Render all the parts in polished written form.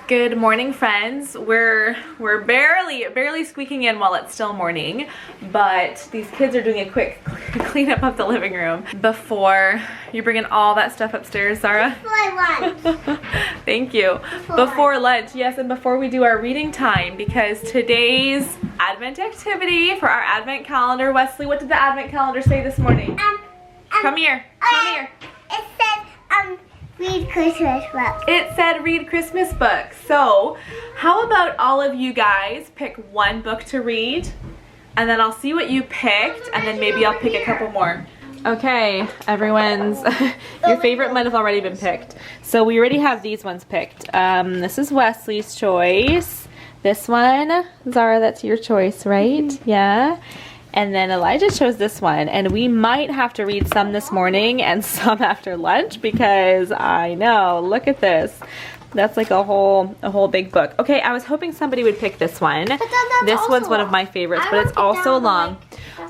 Good morning, friends. We're barely squeaking in while it's still morning, but these kids are doing a quick cleanup of the living room before you bring in all that stuff upstairs, Zara. Before lunch. Thank you. Before lunch, yes, and before we do our reading time, because today's Advent activity for our Advent calendar. Wesley, what did the Advent calendar say this morning? Come here. Come here. It said read Christmas books. It said read Christmas books. So how about all of you guys pick one book to read, and then I'll see what you picked, and then maybe I'll pick a couple more. Okay, everyone's, your favorite might have already been picked. So we already have these ones picked. This is Wesley's choice. This one, Zara, that's your choice, right? Yeah. And then Elijah chose this one, and we might have to read some this morning and some after lunch because I know, look at this. That's like a whole big book. Okay, I was hoping somebody would pick this one. This one's one of my favorites, but it's also long.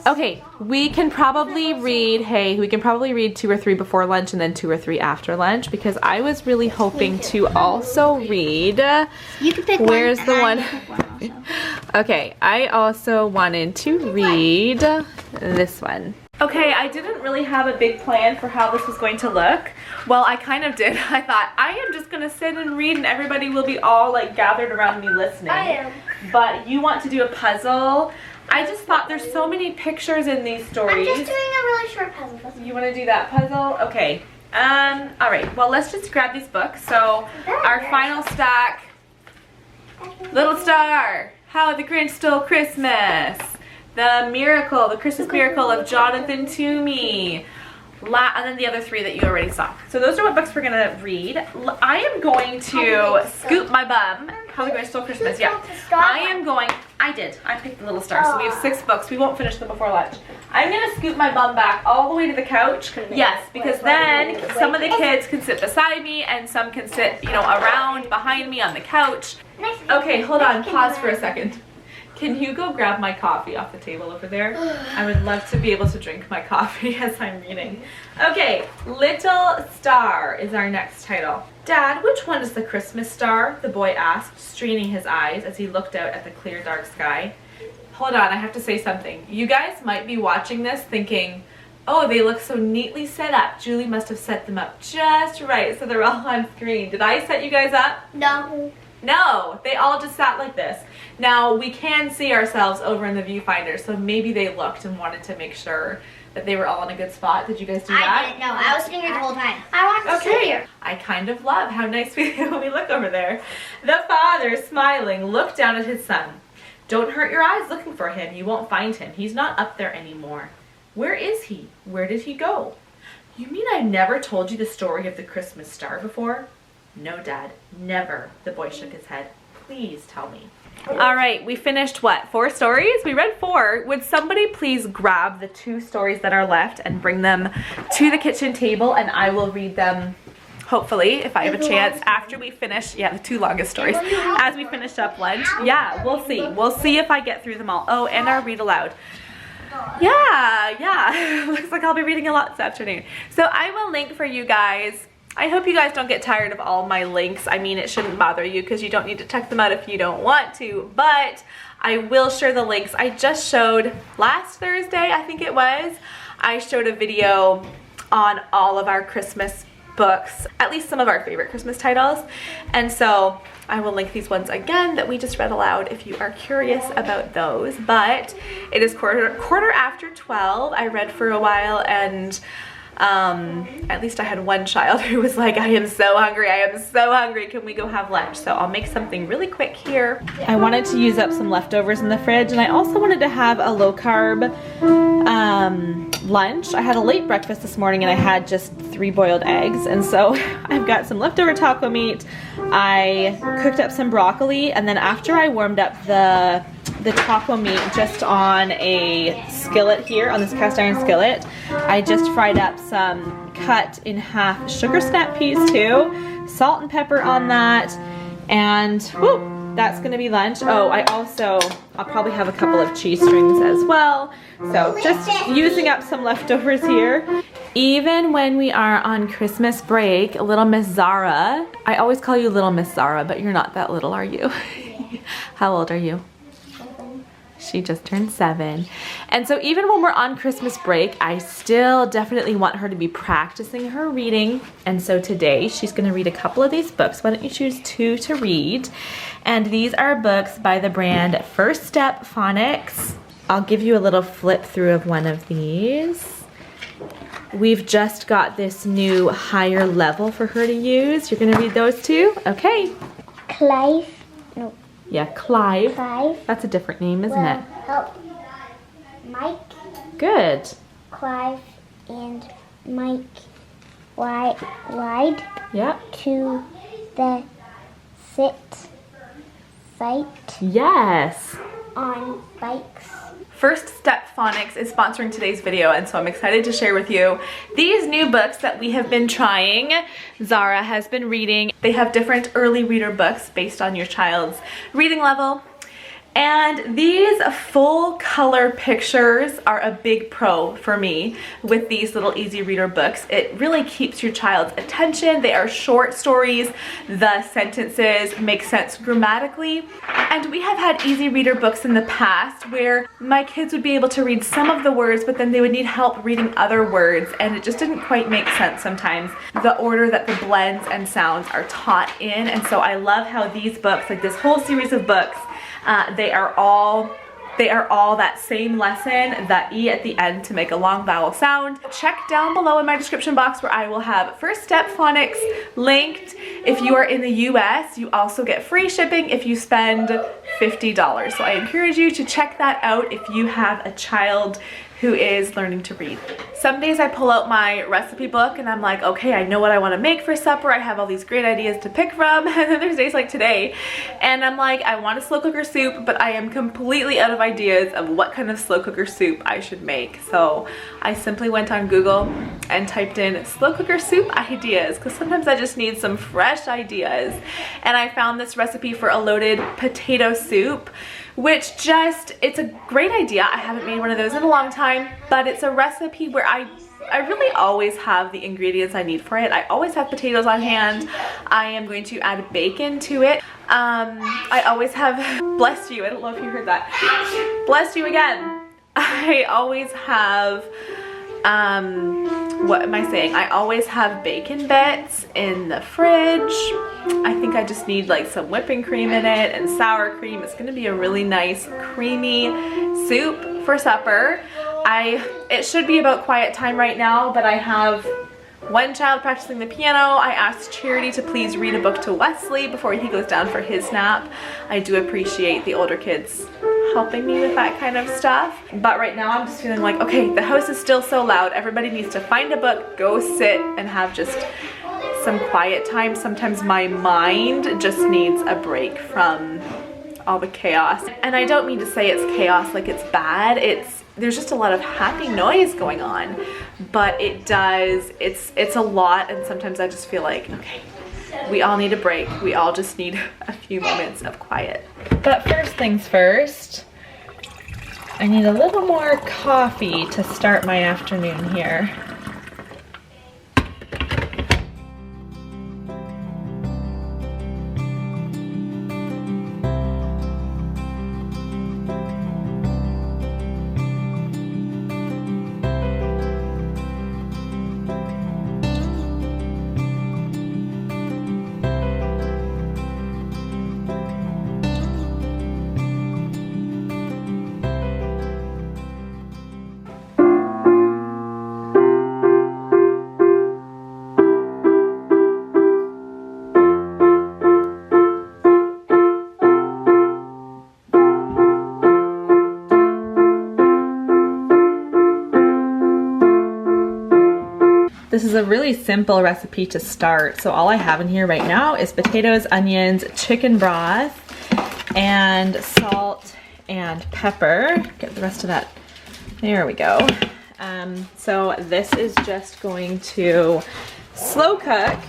Okay, we can probably read, we can probably read 2 or 3 before lunch and then 2 or 3 after lunch, because I was really hoping to also read, You can pick where's one, the one? also. Okay, I also wanted to read this one. Okay, I didn't really have a big plan for how this was going to look. Well, I kind of did. I thought, I am just going to sit and read and everybody will be all like gathered around me listening. I am. But you want to do a puzzle. I just thought there's so many pictures in these stories. I'm just doing a really short puzzle. You want to do that puzzle? Okay. All right, well, let's just grab these books. So our final stack, Little Star, How the Grinch Stole Christmas, The Miracle, The Christmas Miracle of Jonathan Toomey, and then the other 3 that you already saw. So those are what books we're gonna read. I am going to scoop my bum. How the Grinch Stole Christmas, yeah. I picked the Little Star, so we have 6 books. We won't finish them before lunch. I'm gonna scoop my bum back all the way to the couch. Yes, because then some of the kids can sit beside me and some can sit, you know, around behind me on the couch. Okay, hold on, pause for a second. Can you go grab my coffee off the table over there? I would love to be able to drink my coffee as I'm reading. Okay, Little Star is our next title. Dad, which one is the Christmas star? The boy asked, straining his eyes as he looked out at the clear dark sky. Hold on, I have to say something. You guys might be watching this thinking, oh, they look so neatly set up. Julie must have set them up just right so they're all on screen. Did I set you guys up? No. No, they all just sat like this. Now, we can see ourselves over in the viewfinder, so maybe they looked and wanted to make sure that they were all in a good spot. Did you guys do that? I didn't know. I was sitting here the whole time. I wanted to sit here. I kind of love how nice we look over there. The father, smiling, looked down at his son. Don't hurt your eyes looking for him. You won't find him. He's not up there anymore. Where is he? Where did he go? You mean I've never told you the story of the Christmas star before? No, Dad, never. The boy shook his head. Please tell me. All right, we finished what, 4 stories? We read 4. Would somebody please grab the 2 stories that are left and bring them to the kitchen table, and I will read them, hopefully, if I have a chance, after we finish, the 2 longest stories, as we finish up lunch. Yeah, we'll see. We'll see if I get through them all. Oh, and our read aloud. Yeah. Looks like I'll be reading a lot this afternoon. So I will link for you guys. I hope you guys don't get tired of all my links. I mean, it shouldn't bother you because you don't need to check them out if you don't want to, but I will share the links. I just showed last Thursday, I think it was, I showed a video on all of our Christmas books, at least some of our favorite Christmas titles, and so I will link these ones again that we just read aloud if you are curious about those. But it is quarter after 12. I read for a while, and at least I had one child who was like, I am so hungry, can we go have lunch? So I'll make something really quick here. I wanted to use up some leftovers in the fridge, and I also wanted to have a low carb lunch. I had a late breakfast this morning and I had just 3 boiled eggs, and so I've got some leftover taco meat. I cooked up some broccoli, and then after I warmed up the taco meat just on a skillet here, on this cast iron skillet, I just fried up some cut in half sugar snap peas too, salt and pepper on that, and whoo, that's gonna be lunch. Oh, I'll probably have a couple of cheese strings as well. So just using up some leftovers here. Even when we are on Christmas break, little Miss Zara, I always call you little Miss Zara, but you're not that little, are you? How old are you? She just turned 7. And so even when we're on Christmas break, I still definitely want her to be practicing her reading. And so today she's gonna read a couple of these books. Why don't you choose 2 to read? And these are books by the brand First Step Phonics. I'll give you a little flip through of one of these. We've just got this new higher level for her to use. You're gonna read those 2? Okay. Clive. No. Yeah, Clive. Clive. That's a different name, isn't it? Help. Mike. Good. Clive and Mike ride Yep. to the site Yes. on bikes. First Step Phonics is sponsoring today's video, and so I'm excited to share with you these new books that we have been trying. Zara has been reading. They have different early reader books based on your child's reading level. And these full color pictures are a big pro for me with these little easy reader books. It really keeps your child's attention. They are short stories. The sentences make sense grammatically. And we have had easy reader books in the past where my kids would be able to read some of the words, but then they would need help reading other words, and it just didn't quite make sense sometimes, the order that the blends and sounds are taught in. And so I love how these books, like this whole series of books, they are all that same lesson, that E at the end to make a long vowel sound. Check down below in my description box where I will have First Step Phonics linked. If you are in the US, you also get free shipping if you spend $50. So I encourage you to check that out if you have a child who is learning to read. Some days I pull out my recipe book and I'm like, okay, I know what I want to make for supper. I have all these great ideas to pick from. And then there's days like today and I'm like, I want a slow cooker soup, but I am completely out of ideas of what kind of slow cooker soup I should make. So I simply went on Google and typed in slow cooker soup ideas, because sometimes I just need some fresh ideas. And I found this recipe for a loaded potato soup, which it's a great idea. I haven't made one of those in a long time, but it's a recipe where I really always have the ingredients I need for it. I always have potatoes on hand. I am going to add bacon to it. I always have, bless you, I don't know if you heard that. Bless you again. I always have, what am I saying? I always have bacon bits in the fridge. I think I just need like some whipping cream in it and sour cream. It's gonna be a really nice creamy soup for supper. It should be about quiet time right now, but I have one child practicing the piano. I asked Charity to please read a book to Wesley before he goes down for his nap. I do appreciate the older kids helping me with that kind of stuff. But right now I'm just feeling like, okay, the house is still so loud. Everybody needs to find a book, go sit and have just some quiet time. Sometimes my mind just needs a break from all the chaos. And I don't mean to say it's chaos like it's bad. There's just a lot of happy noise going on, but it's a lot, and sometimes I just feel like, okay, we all need a break. We all just need a few moments of quiet. But first things first, I need a little more coffee to start my afternoon here. This is a really simple recipe to start. So all I have in here right now is potatoes, onions, chicken broth, and salt and pepper. Get the rest of that. There we go. So this is just going to slow cook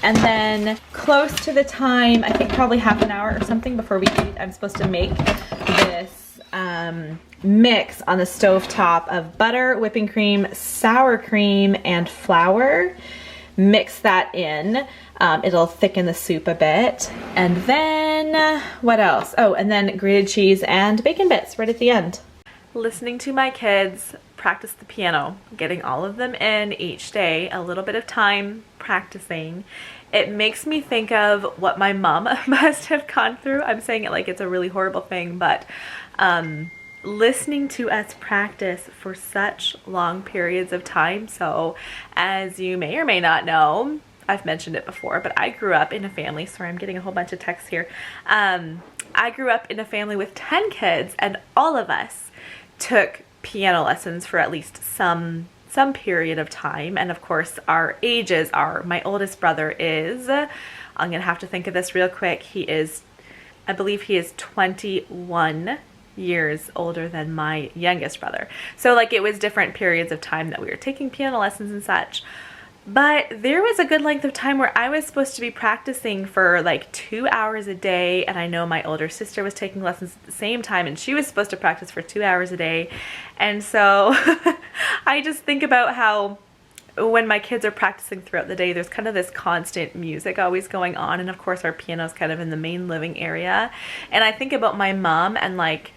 And then close to the time, I think probably half an hour or something before we eat, I'm supposed to make this mix on the stove top of butter, whipping cream, sour cream, and flour. Mix that in. It'll thicken the soup a bit. And then, what else? Oh, and then grated cheese and bacon bits right at the end. Listening to my kids practice the piano, getting all of them in each day, a little bit of time practicing. It makes me think of what my mom must have gone through. I'm saying it like it's a really horrible thing, but listening to us practice for such long periods of time. So as you may or may not know, I've mentioned it before, but I grew up in a family, sorry, I'm getting a whole bunch of texts here. I grew up in a family with 10 kids, and all of us took piano lessons for at least some period of time. And of course our ages are, my oldest brother is, I'm gonna have to think of this real quick, I believe he is 21 years older than my youngest brother. So like it was different periods of time that we were taking piano lessons and such. But there was a good length of time where I was supposed to be practicing for like 2 hours a day, and I know my older sister was taking lessons at the same time and she was supposed to practice for 2 hours a day. And so I just think about how when my kids are practicing throughout the day, there's kind of this constant music always going on, and of course our piano's kind of in the main living area. And I think about my mom and like,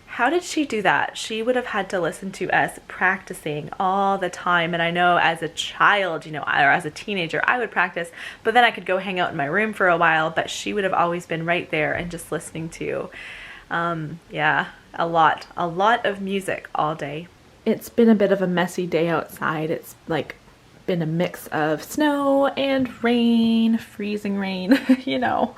how did she do that? She would have had to listen to us practicing all the time. And I know as a child, you know, or as a teenager, I would practice, but then I could go hang out in my room for a while, but she would have always been right there and just listening to, yeah, a lot of music all day. It's been a bit of a messy day outside. It's like been a mix of snow and rain, freezing rain, you know,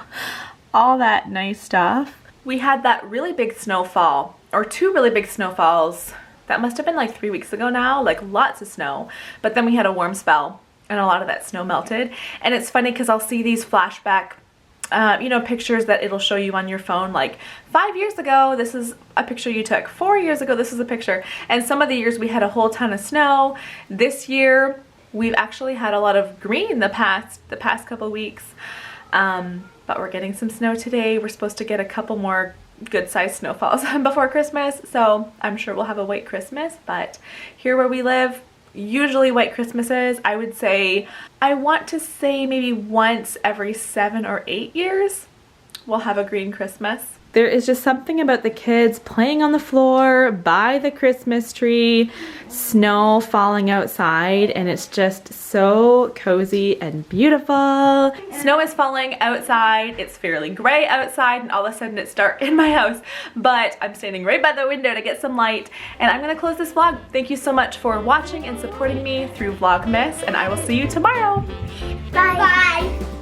all that nice stuff. We had that really big snowfall, or 2 really big snowfalls. That must have been like 3 weeks ago now, like lots of snow. But then we had a warm spell and a lot of that snow melted. And it's funny because I'll see these flashback, you know, pictures that it'll show you on your phone, like 5 years ago, this is a picture you took. 4 years ago, this is a picture. And some of the years we had a whole ton of snow. This year, we've actually had a lot of green the past couple weeks. But we're getting some snow today. We're supposed to get a couple more good-sized snowfalls before Christmas, so I'm sure we'll have a white Christmas. But here where we live, usually white Christmases, I would say, I want to say maybe once every 7 or 8 years, we'll have a green Christmas. There is just something about the kids playing on the floor by the Christmas tree, snow falling outside, and it's just so cozy and beautiful. Snow is falling outside, it's fairly gray outside, and all of a sudden it's dark in my house, but I'm standing right by the window to get some light, and I'm gonna close this vlog. Thank you so much for watching and supporting me through Vlogmas, and I will see you tomorrow. Bye. Bye.